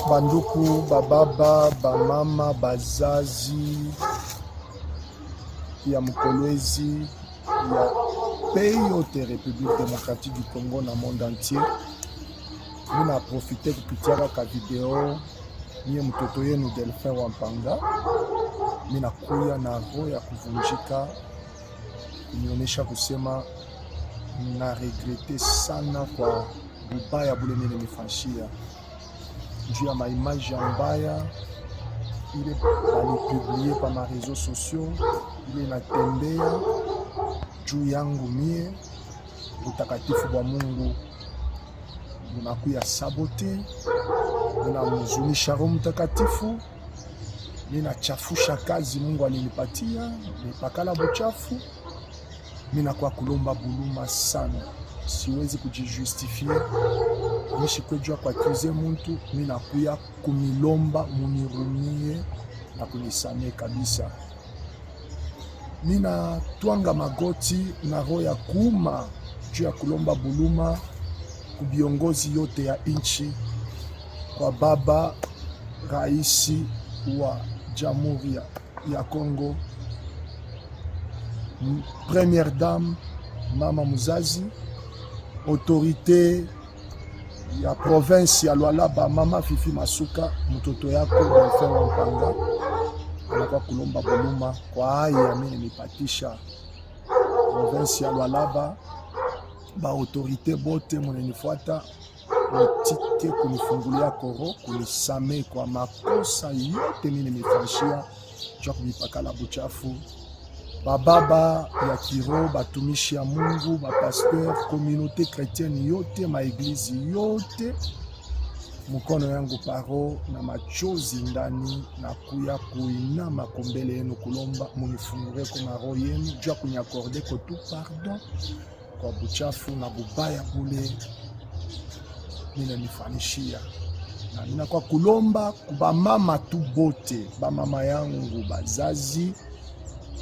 banduku, bababa, bamama, bazazi ya mkolwezi ya pays yote République démocratique du Congo na monde entier. Mina profite kupitia ka video niye mtoto yenu Delphin Wampanga. Mina kuya na roho ya kuvunjika kunionyesha kusema na regrete sana kwa bubaya bule mimi nimefanyia juu ya maimage mbaya ile balipublie pa ma réseaux sociaux, ile inatembea juu yangu mie. Utakatifu wa Mungu unakuya sabote, unamzunisha Roho Mtakatifu, ninachafusha kazi Mungu alinipatia, nipakala buchafu. Mina kwa kulomba buluma sana, siwezi kujijustifie, nishi kwejua kwa kize muntu. Mina kuya kumilomba munirumie na kunisamee kabisa. Mina twanga magoti na roho ya kuuma juu ya kulomba buluma kubiongozi yote ya inchi, kwa baba raisi wa Jamhuri ya Congo, première dame mama muzazi, autorité ya province ya Lualaba mama Fifi Masuka, mtoto yako Delphin Wampanga anakuwa kulomba buluma kwa haya mimi nipatisha province ya Lualaba. Ba autorité bote munenifuata mutike kunifungulia koro, kunisame kwa makosa yote mimi nimefanyia cha kunipakala buchafu. Bababa ya kiro, batumishi ya Mungu, ba pasteur, communauté chrétienne yote, ma église yote, mukono yangu paro na machozi ndani na kuya kuinama kombele yenu kulomba munifungure kwa roho yenu jua kunyakorde ko tu pardon kwa buchafu na bubaya bule mimi nifanishia. Na nina kwa kulomba kuba mama tu bote, ba mama yangu bazazi,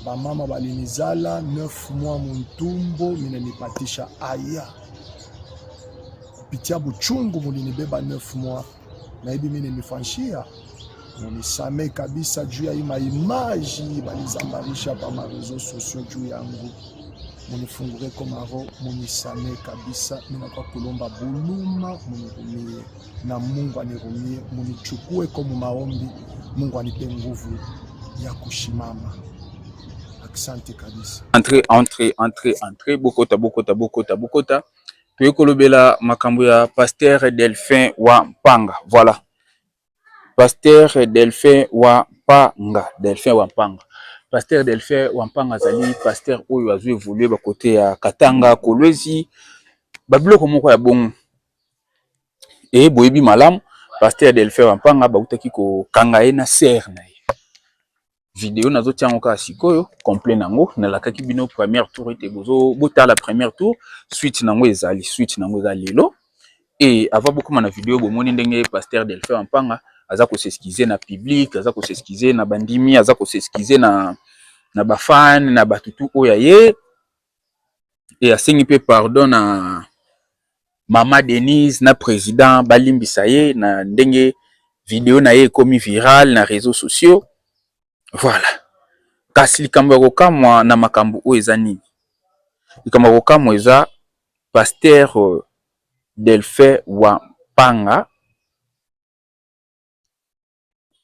ba mama balinizala 9 mois muntumbo, mimi nipatisha aya kupitia buchungu mulinibeba 9 mois na hivi mimi nifanishia. Munisame kabisa juu ya image balizambarisha pa ma réseaux sociaux juu yangu. Munifungure kwa maro, munisame kabisa. Mina kwa kulomba buluma munirumie na Mungu anirumie, munichukue kwa maombi, Mungu anipe nguvu ya kushimama. Asante kabisa. Entrée, bokota. Tuyekolobela makambo ya Pasteur Delphin Wampanga. Voilà. Pasteur Delphin Wampanga. Pasteur Delphin Wampanga zali pasteur oyo azwe évoluer ba côté ya Katanga, Kolwezi, babiloko moko ya bongo. Et boyebi malamu Pasteur Delphin Wampanga bautaki ko kanga ye na serre na ye. Vidéo nazo tiango ka sikoyo complet nango na lakaki bino première tour ete bozo bota la première tour, suite nango ezali lelo. Et avant beaucoup na vidéo bomoni ndenge Pasteur Delphin Wampanga aza ko s'excuser na public, aza ko s'excuser na bandimi, aza ko s'excuser na ba fan na batutu oya ye. Et asengi pe pardon na Mama Denise na président balimbisa ye na ndenge vidéo na ye komi viral na réseaux sociaux. Voilà. Kasi likambo kokamwa na makambo o eza nini? Likambo kokamwa eza Pasteur Delphin Wampanga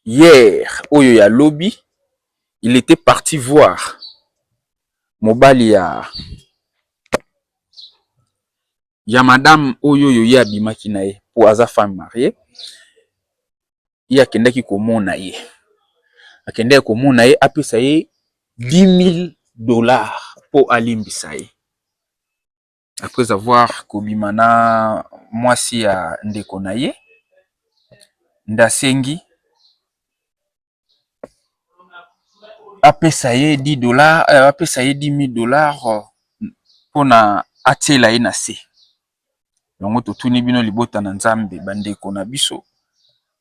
hier oyo ya lobby, il était parti voir mobali ya madame oyo yo ya bimaki na ye po aza femme mariée. Ya kendaki komona ye. Akende komona ye apesa ye $10,000 po alimbisa ye. Après avoir kobimana mwasi ya ndeko na ye, ndasengi apesa ye $10, apesa ye $10,000 pona atiela ye na se. Yango totuni bino libota na Nzambe bandeko na biso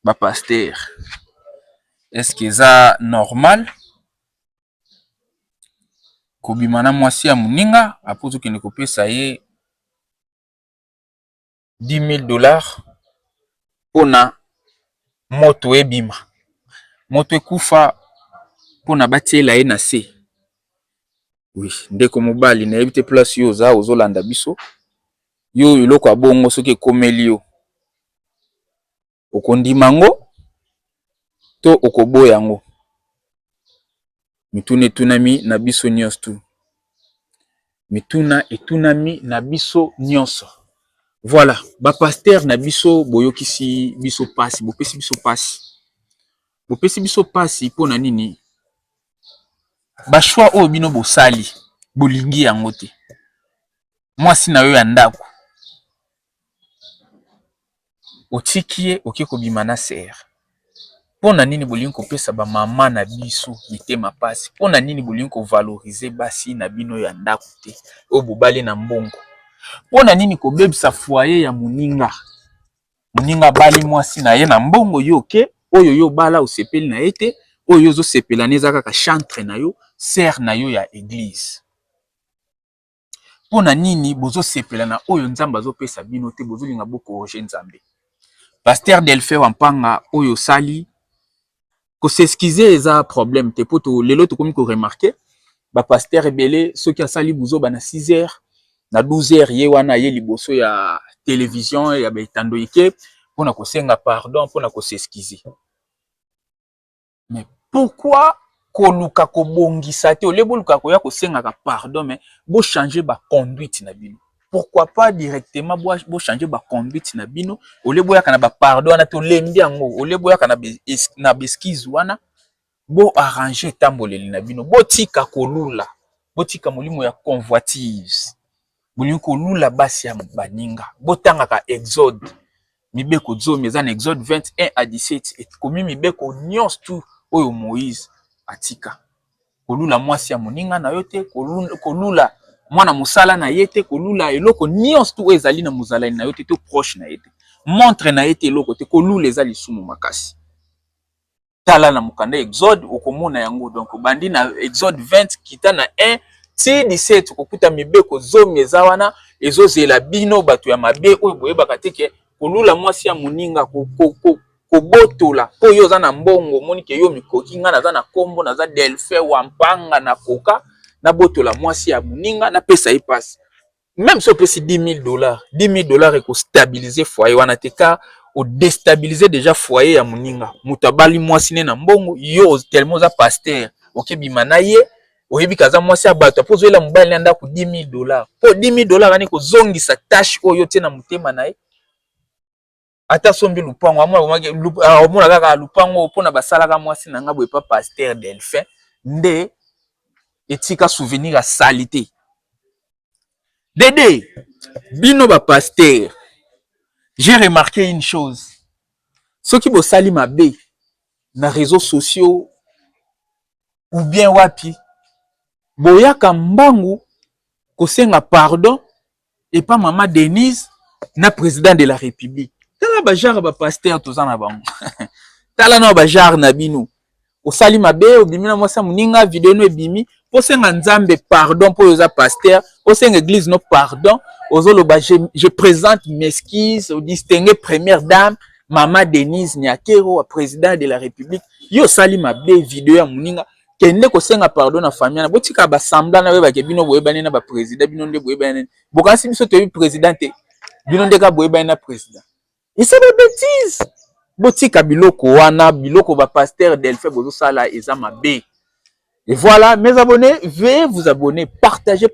ba pasteur. Est-ce que ça normal? Kobimana mwasi ya muninga apozo kene kopesa ye $10,000 pona moto ebima, moto ekufa pona batiela ye na se. Oui, ndeko mobali na yebite place yo oza ozolanda biso. Yo iloko abongo soki ekomeli yo. Okondima ngo to okoboya yango. Mituna etunami na biso nyonso tu. Mituna etunami na biso nyonso. Voilà, ba pasteur na biso boyokisi biso pasi, bopesi biso pasi. Bopesi biso pasi pona nini? Ba choix oyo bino bosali, bolingi yango te. Mwasi na yo ya ndako. Otiki ye oki kobima na ser. Pona nini bolingi kopesa ba mama na biso mitema pasi? Pona nini bolingi ko valoriser basi na bino ya ndako te? O bobali na mbongo. Pona nini ko bebisa foyer ya muninga? Muninga bali mwasi na ye na mbongo yo ke oyo yo bala osepeli na ete oyo zo sepela neza kaka chantre na yo, ser na yo ya église. Pona nini bozo sepela na oyo nzamba zo pesa bino te bozo linga boko roger nzambe? Pasteur Delphin Wampanga oyo sali ko s'excuser eza problème te poto lelo to komi ko remarquer ba pasteur ebele soki asali buzo ba na 6h na 12h ye wana ye liboso ya télévision ya betando yike pona ko senga pardon pona ko s'excuser. Mais pourquoi koluka ko bongisa te ole boluka ko ya ko senga ka pardon mais bo changer ba conduite na bino? Pourquoi pas directement bo changer ba conduite na bino ole boya kana ba pardon na to lembi yango ole boya kana na beskize wana bo arranger tamboleli na bino bo tika kolula bo tika molimo ya convoitise bolingi kolula basi ya baninga bo tanga ka exode mibeko zomi eza na exode 21 à 17 et komi mibeko nyonso tu oyo Moïse atika kolula mwasi ya moninga na yo te kolula mwana musala na yete kolula eloko nyonso tu ezali na muzalani na yo te to proche na yete montre na yete eloko te kolula eza lisumu makasi. Tala na mukanda exode okomona yango donc bandi na exode 20 kita na 1 ti 17 kokuta mibeko zomi eza wana ezozela bino bato ya mabe oyo boyebaka te ke kolula mwasi ya moninga kobotola po yo za na mbongo moni ke yo mikoki nga naza na kombo naza Delphin Wampanga na koka na botola mwasi ya moninga na pesa ipasi. Même si on peut si $10,000, $10,000 et qu'on stabiliser foyer wana te ka ou déstabiliser déjà foyer ya moninga. Mutabali mwasi ne na mbongo yo tellement za pasteur. OK bimana ye oyebi kaza mwasi ya bato po zoela mobali nda ku $10,000. Po $10,000 ani ko zongisa tâche oyo te na mutema na ye. Ata sombi lupango amona kaka lupango pona basalaka mwasi na nga boye pa pasteur Delphin nde etika souvenir à salité. Dédé, bino ba pasteur, j'ai remarqué une chose. Ceux qui bo sali mabe na réseaux sociaux ou bien wapi, boyaka mbangu kosenga pardon et pas maman Denise na président de la République. Tala ba genre ba pasteur tozana bango. Tala na ba genre na bino. Osali mabe obimi na mwasa muninga video no ebimi posenga nzambe pardon po yoza pasteur posenga église no pardon ozoloba je présente mes excuses au distingué première dame maman Denise Nyakero président de la République yo sali mabe video ya muninga kende kosenga pardon na famille na botika ba semblant na ba ke bino boyebani na ba président bino nde boyebani bokasi biso te président te bino ndeka boyebani na président et c'est des bêtises. Botika biloko wana biloko ba pasteur Delphin bozo sala eza mabe. Et voilà mes abonnés, veuillez vous abonner, partager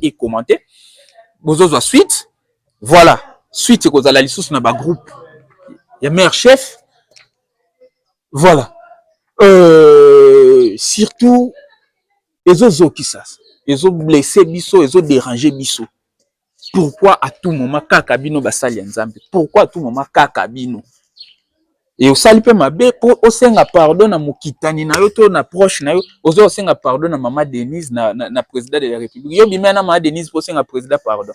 et commenter. Bozo zo suite. Voilà, suite ko za la lisusu na ba groupe. Ya meilleur chef. Voilà. Surtout ezo kisasa. Ezo blesser biso, ezo déranger biso. Pourquoi à tout moment kaka bino basali nzambe? Pourquoi à tout moment kaka bino? Et au sali pe mabe po osenga pardon na mokitani na yo to na proche na yo ozo osenga pardon na maman Denise na président de la République yo bimina na maman Denise po osenga président pardon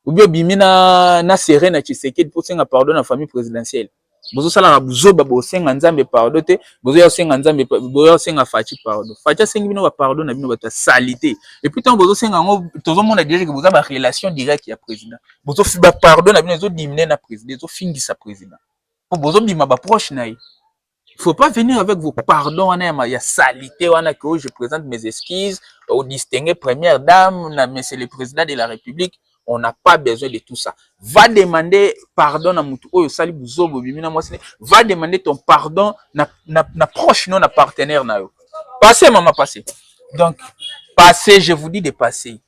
ou bien bimina na Serena Tshisekedi po osenga pardon na famille présidentielle bozo sala na buzoba bo osenga nzambe pardon te bozo ya osenga nzambe bozo osenga Fachi pardon Fachi sengi bino ba pardon na bino ba salité et puis tant bozo senga ngo tozo mona déjà que bozo ba relation directe ya président bozo fi ba pardon na bino zo diminuer na président zo fingisa président. pour bozobima ba proche na ye. Il faut pas venir avec vos pardons, il y a salité, que je présente mes excuses au distingué première dame, monsieur le président de la République. On n'a pas besoin de tout ça. Va demander pardon à Moutou. Va demander ton pardon na proche, non, na partenaire. Passez, maman, passez. Donc, passez, je vous dis de passer.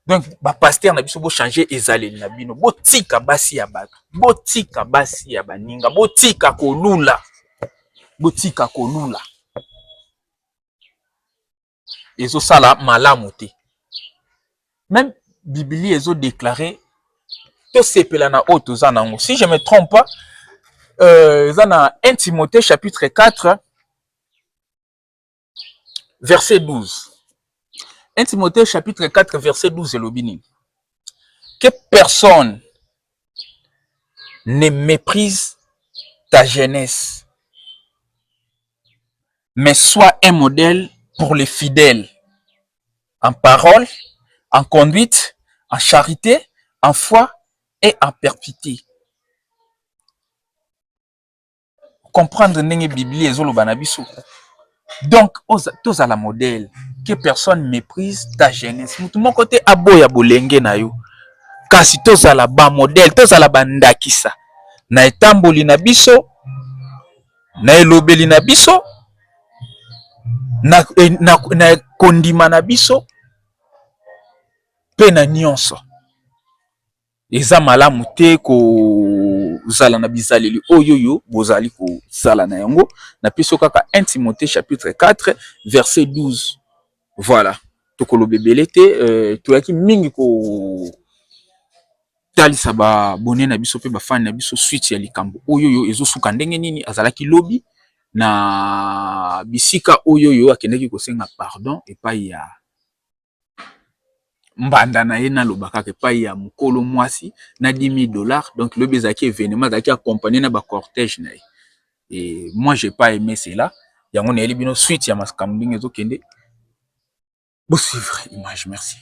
Donc, ba pasteur na biso bo changer ezaleli na bino. Botika basi ya bato. Botika basi ya baninga. Botika kolula. Botika kolula. Ezo sala malamu te. Même Bibli ezo déclaré to sepela na oto za nango. Si je me trompe pas, ça na 1 Timothée chapitre 4 verset 12. 1 Timothée chapitre 4 verset 12 elobini. Que personne ne méprise ta jeunesse, mais sois un modèle pour les fidèles, en parole, en conduite, en charité, en foi et en perpétuité. Comprendre ndenge Bibli ezoloba na biso. Donc, tous à la modèle, que personne méprise ta jeunesse. Mutu moko te aboya bolenge na yo. Kasi tous à la ba modèle, tous à la bandakisa. Na etamboli na biso, na elobeli na biso, na kondima na biso, pe na nyonso. Eza malamu te ko zala na bizaleli oyoyo bozali ko zala na yango. Na piso kaka 1 Timothée chapitre 4 verset 12. Voilà. Tokolo bebele te toyaki mingi ko talisa ba boné na biso pe ba fan na biso suite ya likambo oyoyo ezo suka ndenge nini azalaki lobi na bisika oyoyo akendeki kosenga pardon epai ya mbanda na ye na lobaka epai ya mukolo mwasi na $10,000. Donc lobi ezalaki événement azalaki accompagné na ba cortège na ye. Et moi j'ai pas aimé cela. Yango na yeli bino suite ya makambo ndenge ezokende. Bo suivre image, merci.